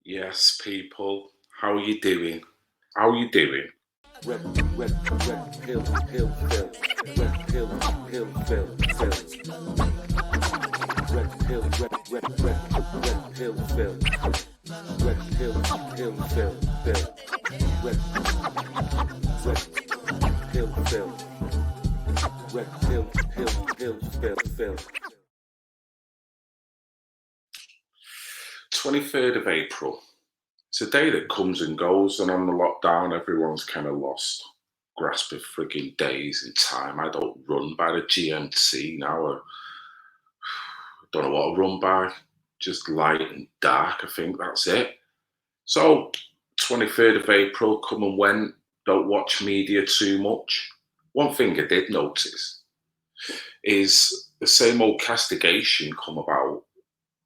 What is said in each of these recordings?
Yes, people, how you doing? How you doing? Red pill, pill, pill. Red pill, pill, pill, pill. Red pill, red pill, pill. Red pill, pill, pill, pill. Red pill, pill. Red pill, pill, pill. 23rd of April. It's a day that comes and goes, and on the lockdown, everyone's kind of lost grasp of frigging days and time. I don't run by the GMT now. I don't know what I run by. Just light and dark, I think that's it. So, 23rd of April, come and went. Don't watch media too much. One thing I did notice is the same old castigation come about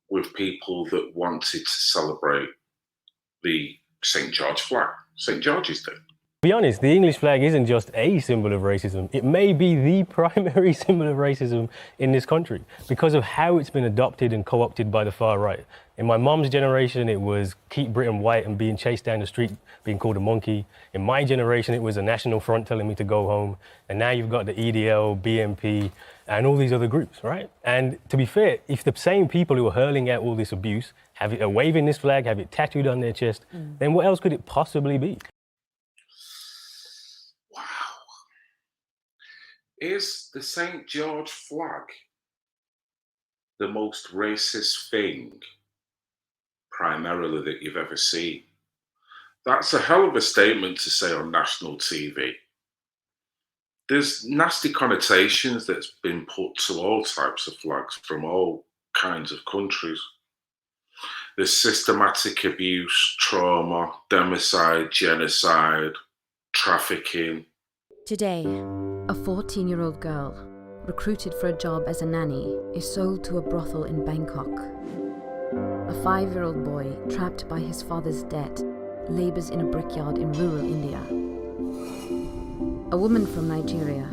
with people that wanted to celebrate the St. George flag, St. George's Day. To be honest, the English flag isn't just a symbol of racism. It may be the primary symbol of racism in this country because of how it's been adopted and co-opted by the far right. In my mom's generation, it was keep Britain white and being chased down the street, being called a monkey. In my generation, it was a National Front telling me to go home. And now you've got the EDL, BNP, and all these other groups, right? And to be fair, if the same people who are hurling out all this abuse are waving this flag, have it tattooed on their chest, then what else could it possibly be? Wow. Is the St. George flag the most racist thing primarily that you've ever seen? That's a hell of a statement to say on national TV. There's nasty connotations that's been put to all types of flags from all kinds of countries. There's systematic abuse, trauma, democide, genocide, trafficking. Today, a 14-year-old girl, recruited for a job as a nanny, is sold to a brothel in Bangkok. A 5-year-old boy, trapped by his father's debt, labours in a brickyard in rural India. A woman from Nigeria,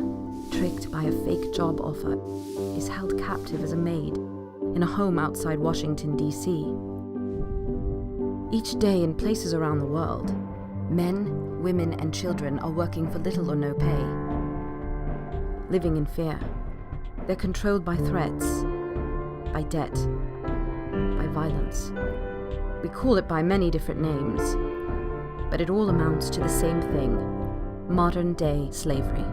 tricked by a fake job offer, is held captive as a maid in a home outside Washington, D.C. Each day in places around the world, men, women and children are working for little or no pay. Living in fear, they're controlled by threats, by debt, by violence. We call it by many different names, but it all amounts to the same thing: modern-day slavery.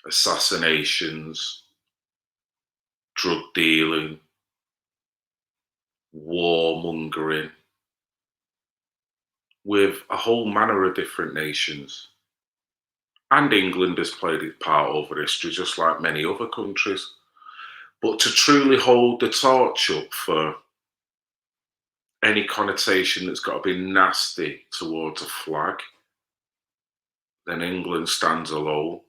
Assassinations, drug dealing, warmongering, with a whole manner of different nations. And England has played its part over history, just like many other countries. But to truly hold the torch up for any connotation that's got to be nasty towards a flag, then England stands alone.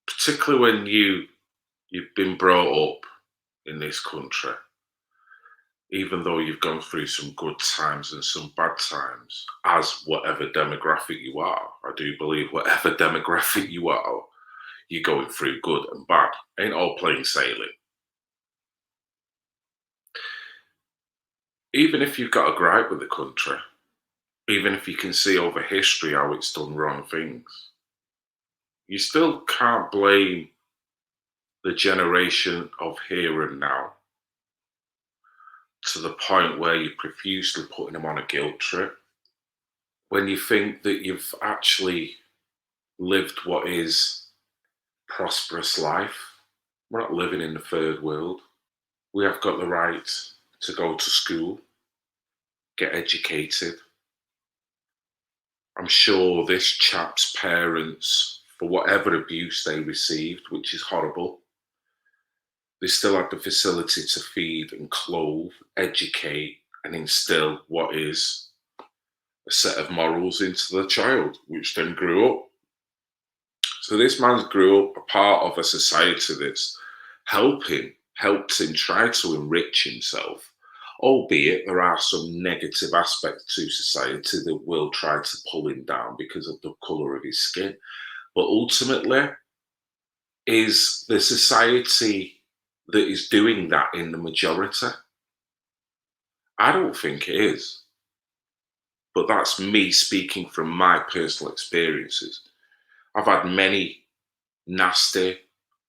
Particularly when you've been brought up in this country, even though you've gone through some good times and some bad times, as whatever demographic you are. I do believe whatever demographic you are, you're going through good and bad. Ain't all plain sailing. Even if you've got a gripe with the country, even if you can see over history how it's done wrong things, you still can't blame the generation of here and now to the point where you're profusely putting them on a guilt trip when you think that you've actually lived what is prosperous life. We're not living in the third world. We have got the right to go to school, get educated. I'm sure this chap's parents, for whatever abuse they received, which is horrible, they still had the facility to feed and clothe, educate, and instill what is a set of morals into the child, which then grew up. So this man grew up a part of a society that's helped him try to enrich himself, albeit there are some negative aspects to society that will try to pull him down because of the colour of his skin. But ultimately, is the society that is doing that in the majority. I don't think it is. But that's me speaking from my personal experiences. I've had many nasty,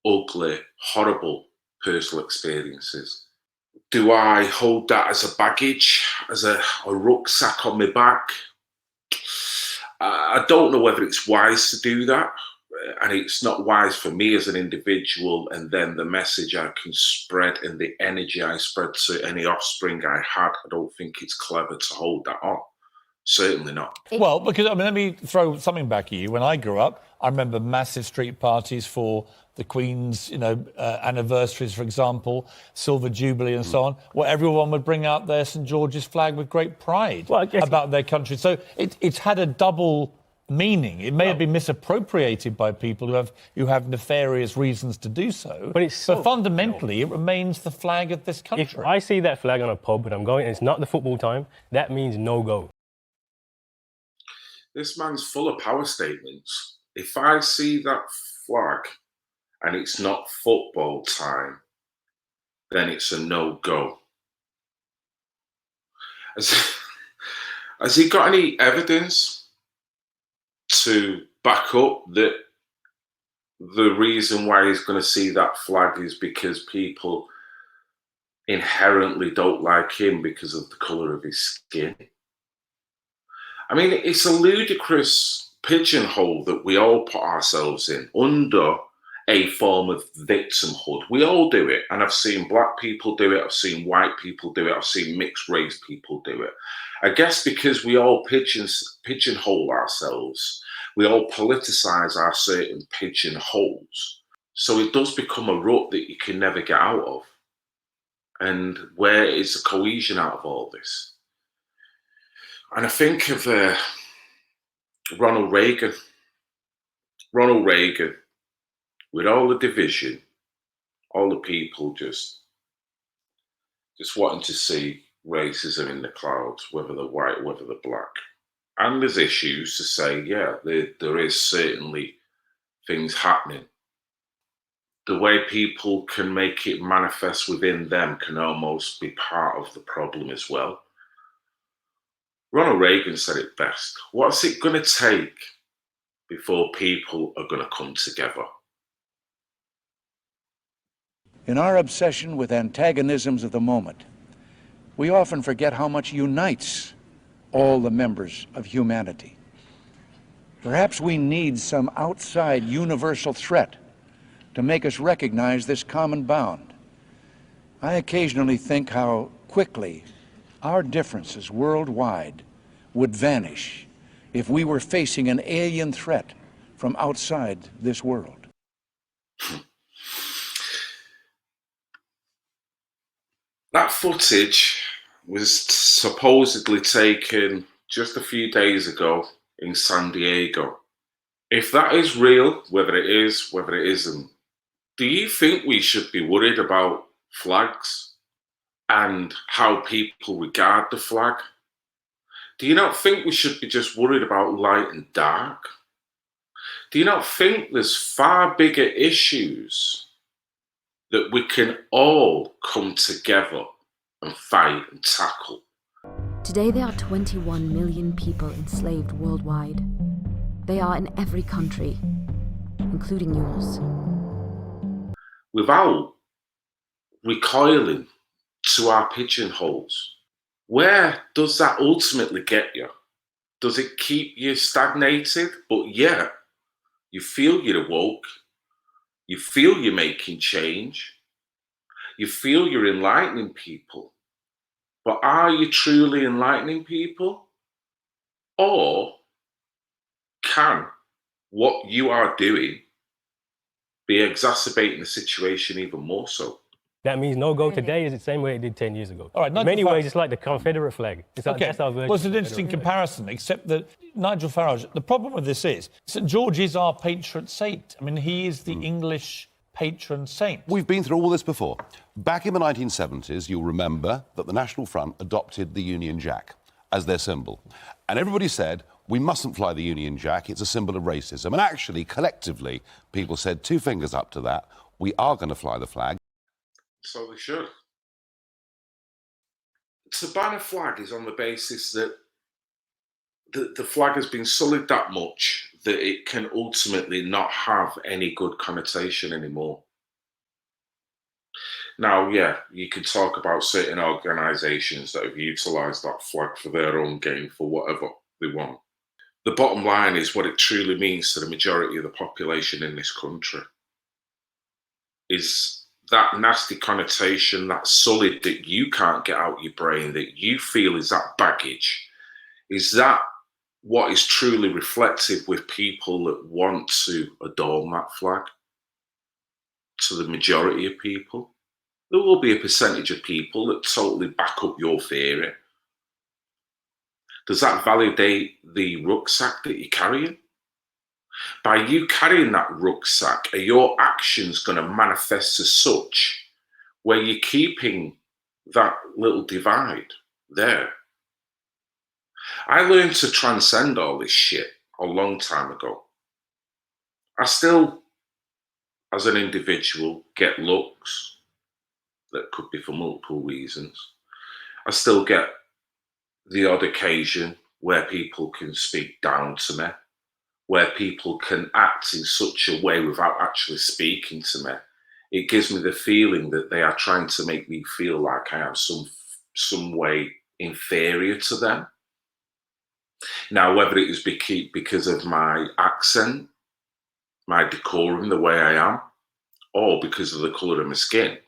ugly, horrible personal experiences. Do I hold that as a baggage, as a rucksack on my back? I don't know whether it's wise to do that. And it's not wise for me as an individual, and then the message I can spread and the energy I spread to any offspring I had. I don't think it's clever to hold that on. Certainly not. Well, because, I mean, let me throw something back at you. When I grew up, I remember massive street parties for the Queen's, anniversaries, for example, Silver Jubilee and so on, where everyone would bring out their St George's flag with great pride about their country. So it's had a double meaning. It may have been misappropriated by people who have nefarious reasons to do so. But fundamentally, it remains the flag of this country. If I see that flag on a pub and I'm going, and it's not the football time, that means no go. This man's full of power statements. If I see that flag and it's not football time, then it's a no-go. Has he got any evidence to back up that the reason why he's going to see that flag is because people inherently don't like him because of the colour of his skin? I mean, it's a ludicrous pigeonhole that we all put ourselves in under a form of victimhood. We all do it. And I've seen black people do it. I've seen white people do it. I've seen mixed race people do it. I guess because we all pigeonhole ourselves, we all politicize our certain pigeonholes. So it does become a rut that you can never get out of. And where is the cohesion out of all this? And I think of Ronald Reagan. Ronald Reagan, with all the division, all the people just wanting to see racism in the clouds, whether they're white, whether they're black. And there's issues to say, yeah, there is certainly things happening. The way people can make it manifest within them can almost be part of the problem as well. Ronald Reagan said it best. What's it going to take before people are going to come together? In our obsession with antagonisms of the moment, we often forget how much unites all the members of humanity. Perhaps we need some outside universal threat to make us recognize this common bound. I occasionally think how quickly our differences worldwide would vanish if we were facing an alien threat from outside this world. That footage was supposedly taken just a few days ago in San Diego. If that is real, whether it is, whether it isn't, do you think we should be worried about flags and how people regard the flag? Do you not think we should be just worried about light and dark? Do you not think there's far bigger issues that we can all come together and fight and tackle? Today there are 21 million people enslaved worldwide. They are in every country, including yours. Without recoiling to our pigeonholes, where does that ultimately get you? Does it keep you stagnated, but yet you feel you're awoke, you feel you're making change, you feel you're enlightening people, but are you truly enlightening people? Or can what you are doing be exacerbating the situation even more so? That means no go today is the same way it did 10 years ago. All right, in many ways, it's like the Confederate flag. It's like, that's our version. Well, it's an interesting comparison, except that Nigel Farage, the problem with this is St George is our patron saint. I mean, he is the English patron saint. We've been through all this before. Back in the 1970s, you'll remember that the National Front adopted the Union Jack as their symbol. And everybody said, we mustn't fly the Union Jack, it's a symbol of racism. And actually, collectively, people said two fingers up to that, we are going to fly the flag. So they should. to ban a flag is on the basis that the flag has been sullied that much that it can ultimately not have any good connotation anymore. Now, yeah, you can talk about certain organisations that have utilised that flag for their own gain for whatever they want. The bottom line is what it truly means to the majority of the population in this country is that nasty connotation, that sullied that you can't get out your brain, that you feel is that baggage. Is that what is truly reflective with people that want to adorn that flag? To the majority of people, there will be a percentage of people that totally back up your theory. Does that validate the rucksack that you're carrying? By you carrying that rucksack, are your actions going to manifest as such where you're keeping that little divide there? I learned to transcend all this shit a long time ago. I still, as an individual, get looks that could be for multiple reasons. I still get the odd occasion where people can speak down to me, where people can act in such a way without actually speaking to me. It gives me the feeling that they are trying to make me feel like I am some way inferior to them. Now, whether it is because of my accent, my decorum, the way I am, or because of the colour of my skin,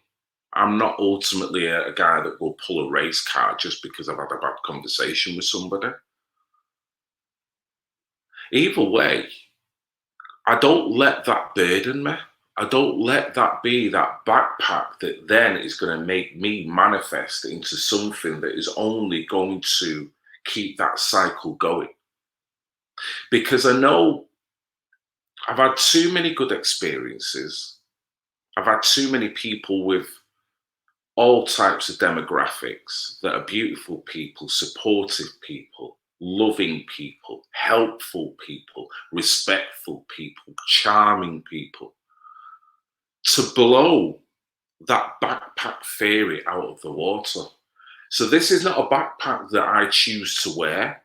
I'm not ultimately a guy that will pull a race card just because I've had a bad conversation with somebody. Either way, I don't let that burden me. I don't let that be that backpack that then is going to make me manifest into something that is only going to keep that cycle going. Because I know I've had too many good experiences. I've had too many people with all types of demographics that are beautiful people, supportive people, loving people, helpful people, respectful people, charming people, to blow that backpack theory out of the water. So this is not a backpack that I choose to wear.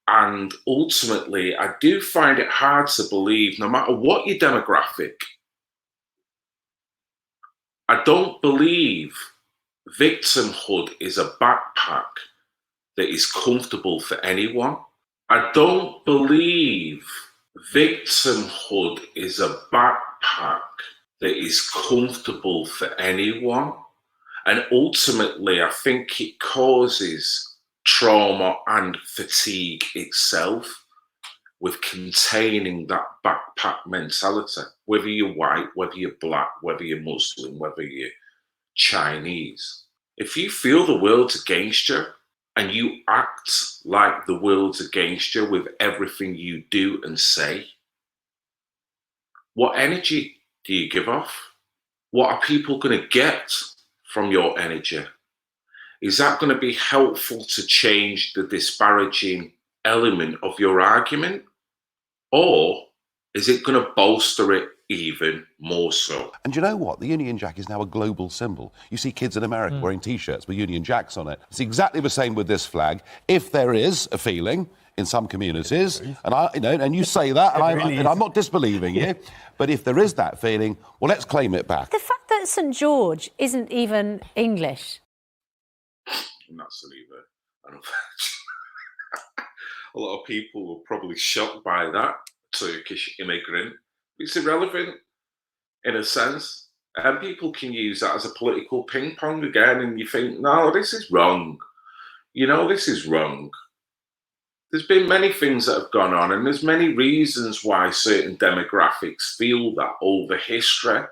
And ultimately, I do find it hard to believe, no matter what your demographic, I don't believe victimhood is a backpack that is comfortable for anyone. I don't believe victimhood is a backpack that is comfortable for anyone. And ultimately, I think it causes trauma and fatigue itself with containing that backpack mentality, whether you're white, whether you're black, whether you're Muslim, whether you're Chinese. If you feel the world's against you and you act like the world's against you with everything you do and say, what energy do you give off? What are people going to get from your energy? Is that going to be helpful to change the disparaging element of your argument? Or is it going to bolster it even more so? And you know what? The Union Jack is now a global symbol. You see kids in America wearing T-shirts with Union Jacks on it. It's exactly the same with this flag. If there is a feeling in some communities, and you say that, and I'm not disbelieving you, but if there is that feeling, well, let's claim it back. The fact that St George isn't even English. And that's either. A lot of people were probably shocked by that Turkish immigrant. It's irrelevant in a sense. And people can use that as a political ping pong again, and you think, no, this is wrong. This is wrong. There's been many things that have gone on, and there's many reasons why certain demographics feel that over history.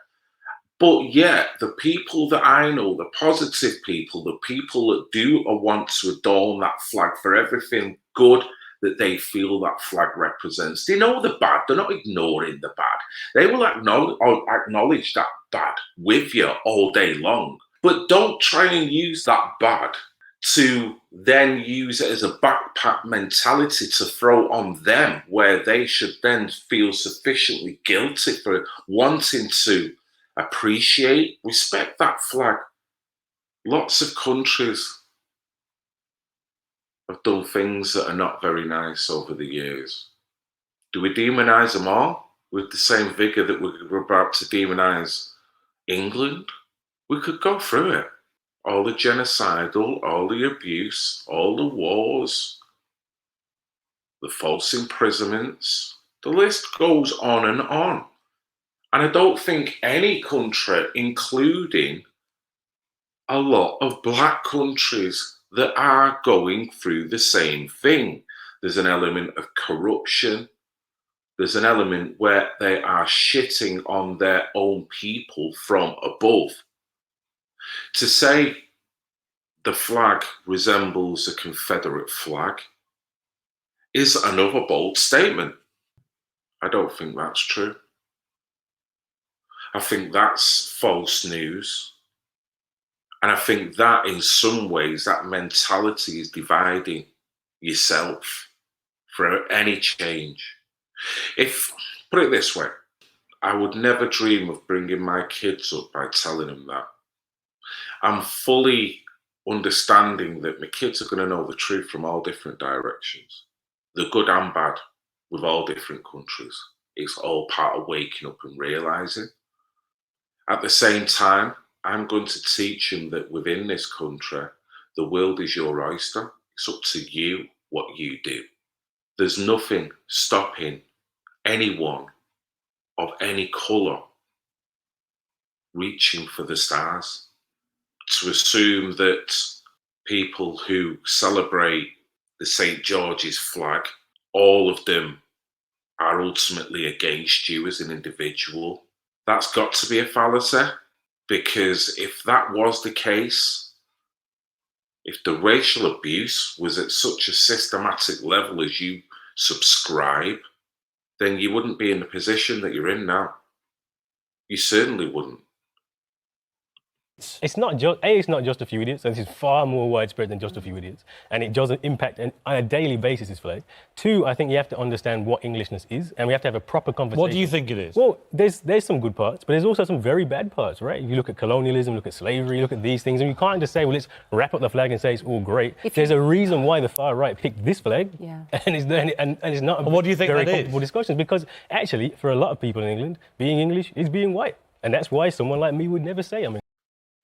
But yet, the people that I know, the positive people, the people that do want to adorn that flag for everything good that they feel that flag represents, they know the bad. They're not ignoring the bad. They will acknowledge that bad with you all day long. But don't try and use that bad to then use it as a backpack mentality to throw on them, where they should then feel sufficiently guilty for wanting to appreciate, respect that flag. Lots of countries have done things that are not very nice over the years. Do we demonise them all with the same vigour that we're about to demonise England? We could go through it. All the genocidal, all the abuse, all the wars, the false imprisonments. The list goes on and on. And I don't think any country, including a lot of black countries, that are going through the same thing. There's an element of corruption. There's an element where they are shitting on their own people from above. To say the flag resembles a Confederate flag is another bold statement. I don't think that's true. I think that's false news. And I think that in some ways, that mentality is dividing yourself for any change. Put it this way, I would never dream of bringing my kids up by telling them that. I'm fully understanding that my kids are going to know the truth from all different directions, the good and bad, with all different countries. It's all part of waking up and realising. At the same time, I'm going to teach them that within this country, the world is your oyster. It's up to you what you do. There's nothing stopping anyone of any colour reaching for the stars. To assume that people who celebrate the St. George's flag, all of them are ultimately against you as an individual, that's got to be a fallacy. Because if that was the case, if the racial abuse was at such a systematic level as you subscribe, then you wouldn't be in the position that you're in now. You certainly wouldn't. It's not just a few idiots, and this is far more widespread than just a few idiots, and it doesn't impact on a daily basis, this flag. Two, I think you have to understand what Englishness is, and we have to have a proper conversation. What do you think it is? Well, there's some good parts, but there's also some very bad parts, right? You look at colonialism, look at slavery, look at these things, and you can't just say, well, let's wrap up the flag and say it's all great. There's a reason why the far right picked this flag, and it's not a what do you think very that comfortable discussion, because actually, for a lot of people in England, being English is being white, and that's why someone like me would never say I'm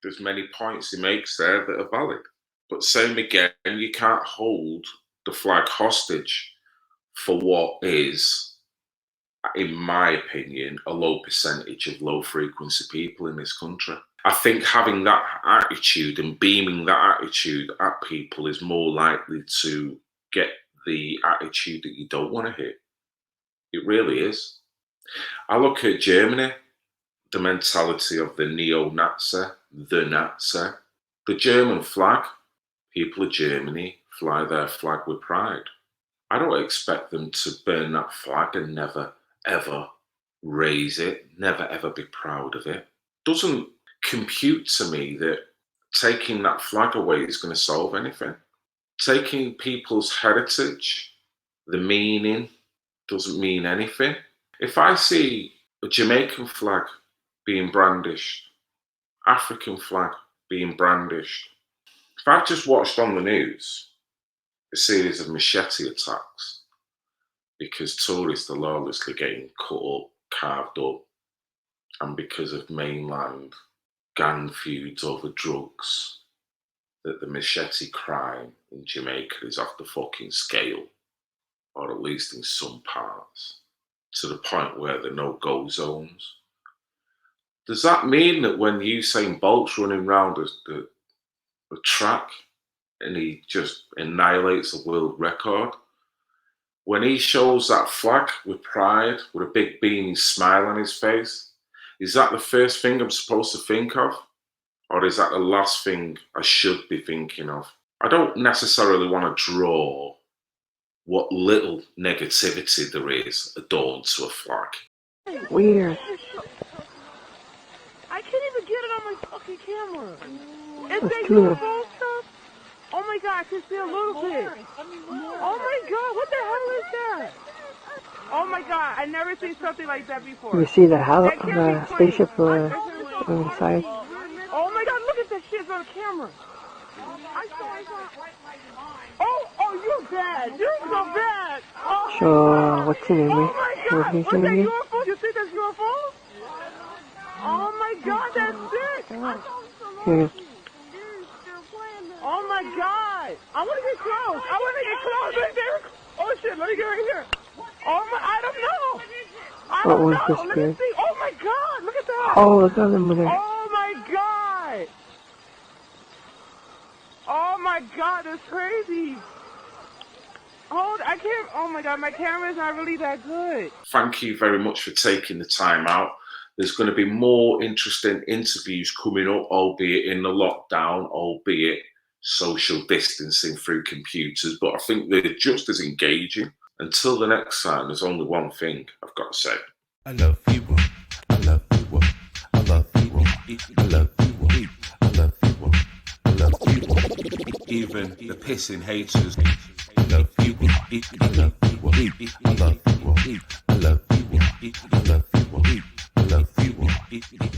There's many points he makes there that are valid. But same again, you can't hold the flag hostage for what is, in my opinion, a low percentage of low frequency people in this country. I think having that attitude and beaming that attitude at people is more likely to get the attitude that you don't want to hear. It really is. I look at Germany, the mentality of the neo-Nazi, the Nazi. The German flag, people of Germany fly their flag with pride. I don't expect them to burn that flag and never, ever raise it, never, ever be proud of it. Doesn't compute to me that taking that flag away is going to solve anything. Taking people's heritage, the meaning, doesn't mean anything. If I see a Jamaican flag being brandished, African flag being brandished. If I've just watched on the news a series of machete attacks because tourists are lawlessly getting cut up, carved up, and because of mainland gang feuds over drugs, that the machete crime in Jamaica is off the fucking scale, or at least in some parts, to the point where there are no-go zones. Does that mean that when Usain Bolt's running around the track and he just annihilates a world record, when he shows that flag with pride, with a big beaming smile on his face, is that the first thing I'm supposed to think of? Or is that the last thing I should be thinking of? I don't necessarily want to draw what little negativity there is adorned to a flag. Weird. I can't even get it on my fucking camera. Is that your phone stuff? Oh my god, I can see a little bit. Oh my god, what the hell is that? Oh my god, I never seen something like that before. You see the spaceship on the side? Oh my god, look at that shit on camera. I saw. Oh, you're bad. You're so bad. Oh, So, what's your name? oh my God. What's What's your that name? UFO? You think that's UFO? Oh my God, that's sick. Yeah. Oh my God. I want to get close. Right there. Oh shit, let me get right here. Oh my, I don't know. What was know. this Let me big? see. Oh my God, look at that. Oh, look at them there. Oh my God. Oh my God, that's crazy. Hold, I can't, oh my God, my camera's not really that good. Thank you very much for taking the time out. There's going to be more interesting interviews coming up, albeit in the lockdown, albeit social distancing through computers, but I think they're just as engaging. Until the next time, there's only one thing I've got to say. I love you. I love you. I love you. I love you. I love you. I love you. Even the pissing haters. I love you. I love you. I love you. I love you.